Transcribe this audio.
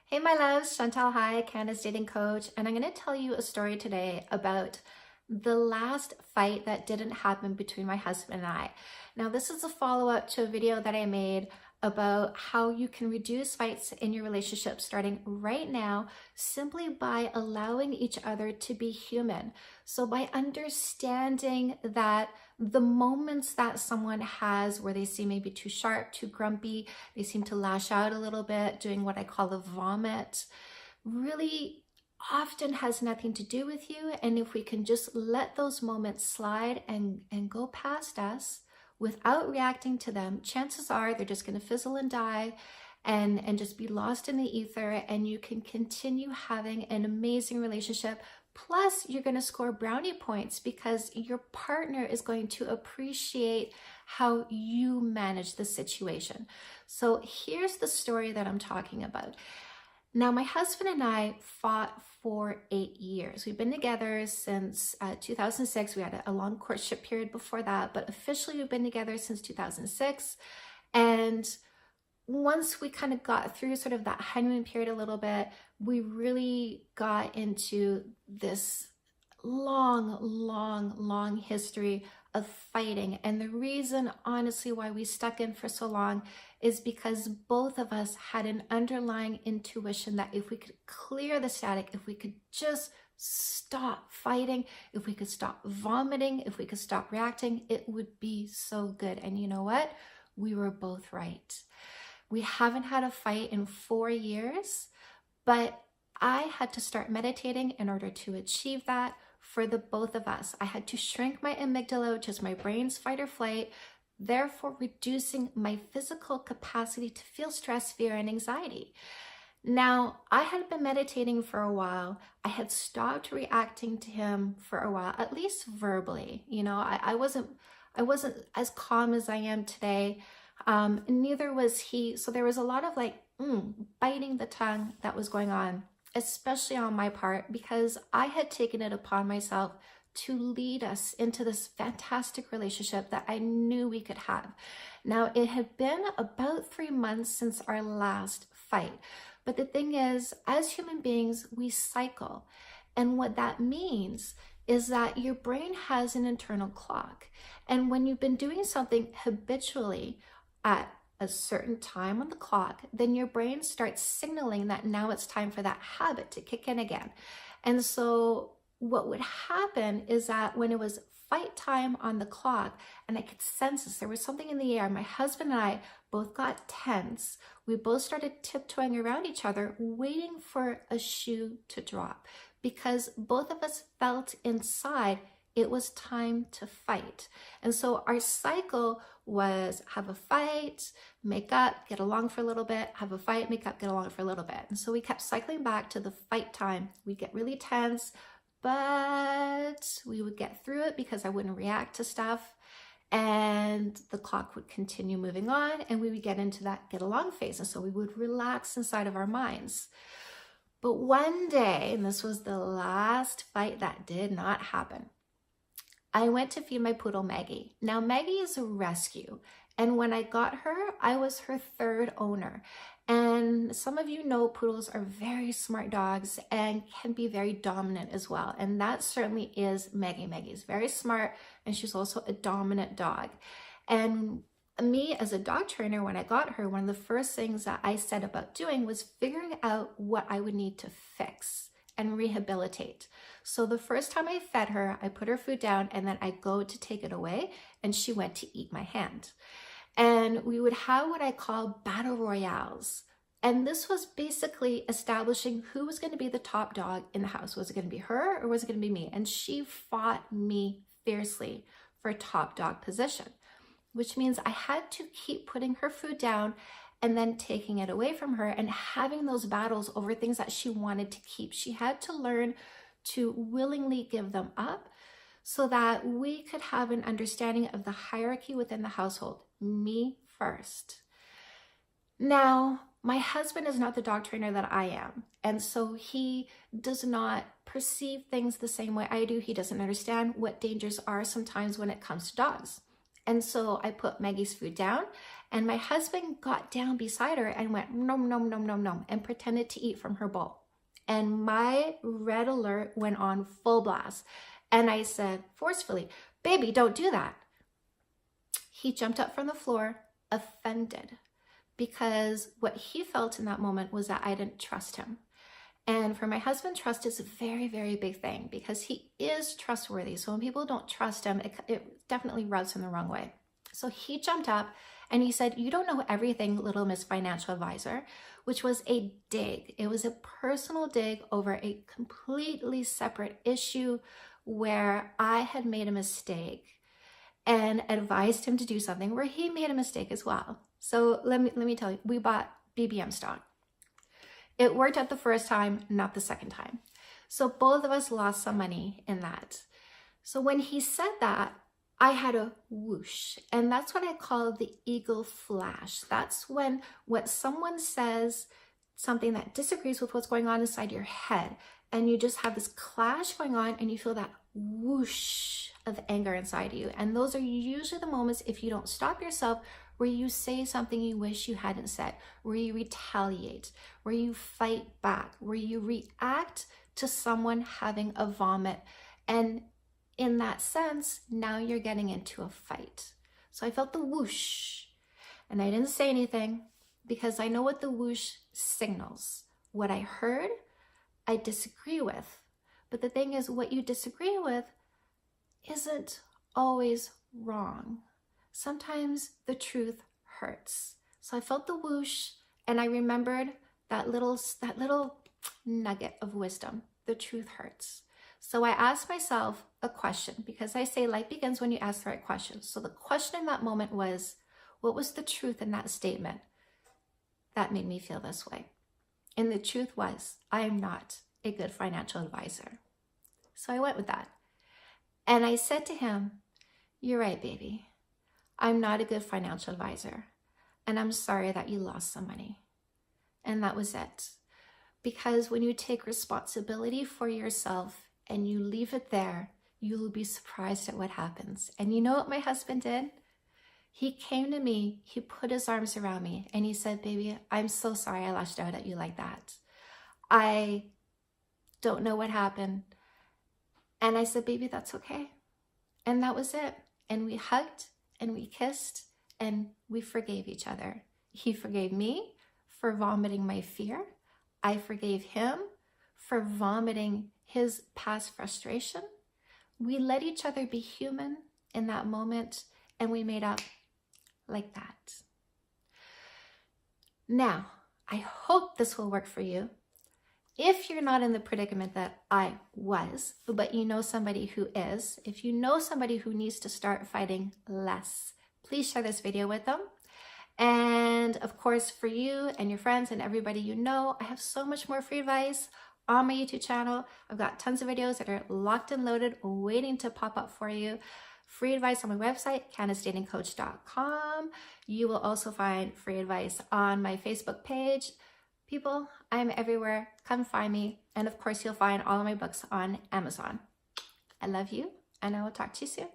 Hey my loves, Chantal Heide, Canada's dating coach, and I'm going to tell you a story today about the last fight that didn't happen between my husband and I. Now this is a follow-up to a video that I made about how you can reduce fights in your relationship starting right now simply by allowing each other to be human. So by understanding that the moments that someone has where they seem maybe too sharp, too grumpy, they seem to lash out a little bit, doing what I call the vomit, really often has nothing to do with you. And if we can just let those moments slide and go past us without reacting to them, chances are they're just going to fizzle and die and just be lost in the ether, and you can continue having an amazing relationship. Plus, you're going to score brownie points because your partner is going to appreciate how you manage the situation. So here's the story that I'm talking about. Now, my husband and I fought for 8 years. We've been together since 2006. We had a long courtship period before that, but officially we've been together since 2006. And once we kind of got through sort of that honeymoon period a little bit, we really got into this long history of fighting. And the reason, honestly, why we stuck in for so long is because both of us had an underlying intuition that if we could clear the static, if we could just stop fighting, if we could stop vomiting, if we could stop reacting, it would be so good. And you know what? We were both right. We haven't had a fight in 4 years, but I had to start meditating in order to achieve that for the both of us. I had to shrink my amygdala, which is my brain's fight or flight, therefore reducing my physical capacity to feel stress, fear, and anxiety. Now, I had been meditating for a while. I had stopped reacting to him for a while, at least verbally. You know, I wasn't as calm as I am today. Neither was he. So there was a lot of biting the tongue that was going on, especially on my part, because I had taken it upon myself to lead us into this fantastic relationship that I knew we could have. Now, it had been about 3 months since our last fight. But the thing is, as human beings, we cycle. And what that means is that your brain has an internal clock. And when you've been doing something habitually at a certain time on the clock, then your brain starts signaling that now it's time for that habit to kick in again. And so what would happen is that when it was fight time on the clock, and I could sense this, there was something in the air, my husband and I both got tense. We both started tiptoeing around each other, waiting for a shoe to drop, because both of us felt inside it was time to fight. And so our cycle was have a fight, make up, get along for a little bit, have a fight, make up, get along for a little bit. And so we kept cycling back to the fight time. We'd get really tense, but we would get through it because I wouldn't react to stuff. And the clock would continue moving on, and we would get into that get along phase. And so we would relax inside of our minds. But one day, and this was the last fight that did not happen, I went to feed my poodle Maggie. Now Maggie is a rescue, and when I got her, I was her third owner. And some of you know poodles are very smart dogs and can be very dominant as well. And that certainly is Maggie. Maggie is very smart, and she's also a dominant dog. And me as a dog trainer, when I got her, one of the first things that I said about doing was figuring out what I would need to fix and rehabilitate. So the first time I fed her, I put her food down, and then I go to take it away, and she went to eat my hand. And we would have what I call battle royales. And this was basically establishing who was going to be the top dog in the house. Was it going to be her or was it going to be me? And she fought me fiercely for top dog position, which means I had to keep putting her food down and then taking it away from her and having those battles over things that she wanted to keep. She had to learn to willingly give them up so that we could have an understanding of the hierarchy within the household. Me first. Now, my husband is not the dog trainer that I am, and so he does not perceive things the same way I do. He doesn't understand what dangers are sometimes when it comes to dogs. And so I put Maggie's food down, And my husband got down beside her and went nom, nom, nom, nom, nom, and pretended to eat from her bowl. And my red alert went on full blast. And I said forcefully, baby, don't do that. He jumped up from the floor, offended, because what he felt in that moment was that I didn't trust him. And for my husband, trust is a very, very big thing because he is trustworthy. So when people don't trust him, it definitely rubs him the wrong way. So he jumped up and he said, you don't know everything, little Miss Financial Advisor, which was a dig. It was a personal dig over a completely separate issue where I had made a mistake and advised him to do something where he made a mistake as well. So let me tell you, we bought BBM stock. It worked out the first time, not the second time. So both of us lost some money in that. So when he said that, I had a whoosh, and that's what I call the eagle flash. That's when someone says something that disagrees with what's going on inside your head, and you just have this clash going on, and you feel that whoosh of anger inside you. And those are usually the moments, if you don't stop yourself, where you say something you wish you hadn't said, where you retaliate, where you fight back, where you react to someone having a vomit. And in that sense, now you're getting into a fight. So I felt the whoosh, and I didn't say anything because I know what the whoosh signals. What I heard, I disagree with. But the thing is, what you disagree with isn't always wrong. Sometimes the truth hurts. So I felt the whoosh, and I remembered that little nugget of wisdom. The truth hurts. So I asked myself a question, because I say life begins when you ask the right questions. So the question in that moment was, what was the truth in that statement that made me feel this way? And the truth was, I am not a good financial advisor. So I went with that. And I said to him, you're right, baby. I'm not a good financial advisor. And I'm sorry that you lost some money. And that was it. Because when you take responsibility for yourself and you leave it there, you will be surprised at what happens. And you know what my husband did? He came to me, he put his arms around me, and he said, baby, I'm so sorry I lashed out at you like that. I don't know what happened. And I said, baby, that's okay. And that was it. And we hugged and we kissed and we forgave each other. He forgave me for vomiting my fear. I forgave him for vomiting his past frustration. We let each other be human in that moment, and we made up like that. Now, I hope this will work for you. If you're not in the predicament that I was, but you know somebody who is, if you know somebody who needs to start fighting less, please share this video with them. And of course, for you and your friends and everybody you know, I have so much more free advice on my YouTube channel. I've got tons of videos that are locked and loaded, waiting to pop up for you. Free advice on my website, CandiceDatingCoach.com. You will also find free advice on my Facebook page. People, I'm everywhere. Come find me. And of course, you'll find all of my books on Amazon. I love you, and I will talk to you soon.